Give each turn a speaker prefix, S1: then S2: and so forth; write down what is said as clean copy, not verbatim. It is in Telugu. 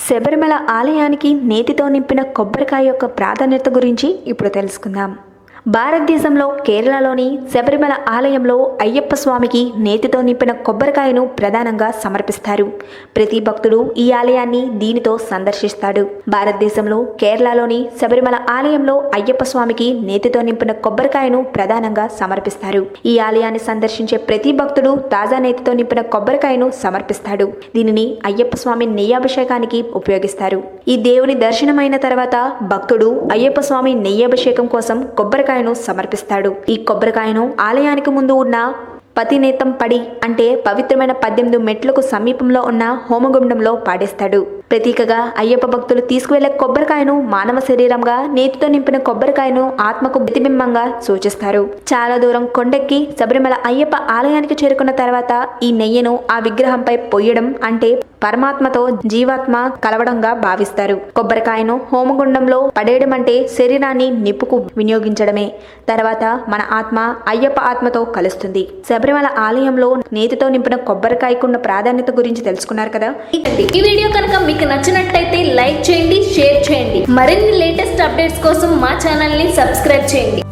S1: శబరిమల ఆలయానికి నేతితో నింపిన కొబ్బరికాయ యొక్క ప్రాధాన్యత గురించి ఇప్పుడు తెలుసుకుందాం. భారతదేశంలో కేరళలోని శబరిమల ఆలయంలో అయ్యప్ప స్వామికి నేతితో నింపిన కొబ్బరికాయను ప్రధానంగా సమర్పిస్తారు. ప్రతి భక్తుడు ఈ ఆలయాన్ని దీనితో సందర్శిస్తాడు. భారతదేశంలో కేరళలోని శబరిమల ఆలయంలో అయ్యప్ప స్వామికి నేతితో నింపిన కొబ్బరికాయను ప్రధానంగా సమర్పిస్తారు. ఈ ఆలయాన్ని సందర్శించే ప్రతి భక్తుడు తాజా నేతితో నింపిన కొబ్బరికాయను సమర్పిస్తాడు. దీనిని అయ్యప్ప స్వామి నెయ్యాభిషేకానికి ఉపయోగిస్తారు. ఈ దేవుని దర్శనమైన తర్వాత భక్తుడు అయ్యప్ప స్వామి నెయ్యాభిషేకం కోసం కొబ్బరికాయను సమర్పిస్తాడు. ఈ కొబ్బరికాయను ఆలయానికి ముందు ఉన్న పతినేతం పడి అంటే పవిత్రమైన 18 మెట్లకు సమీపంలో ఉన్న హోమగుండంలో పాడేస్తాడు. ప్రతీకగా అయ్యప్ప భక్తులు తీసుకువెళ్లే కొబ్బరికాయను మానవ శరీరంగా, నేతితో నింపిన కొబ్బరికాయను ఆత్మకు ప్రతిబింబంగా సూచిస్తారు. చాలా దూరం కొండెక్కి శబరిమల అయ్యప్ప ఆలయానికి చేరుకున్న తర్వాత ఈ నెయ్యిను ఆ విగ్రహంపై పొయ్యడం అంటే పరమాత్మతో జీవాత్మ కలవడంగా భావిస్తారు. కొబ్బరికాయను హోమగుండంలో పడేయడం అంటే శరీరాన్ని నిప్పుకు వినియోగించడమే. తర్వాత మన ఆత్మ అయ్యప్ప ఆత్మతో కలుస్తుంది. శబరిమల ఆలయంలో నేతితో నింపిన కొబ్బరికాయకున్న ప్రాధాన్యత గురించి తెలుసుకున్నారు కదా.
S2: ఈ వీడియో కనుక మీకు నచ్చినట్టయితే లైక్ చేయండి, షేర్ చేయండి. మరిన్ని లేటెస్ట్ అప్డేట్స్ కోసం మా ఛానల్ ని సబ్స్క్రైబ్ చేయండి.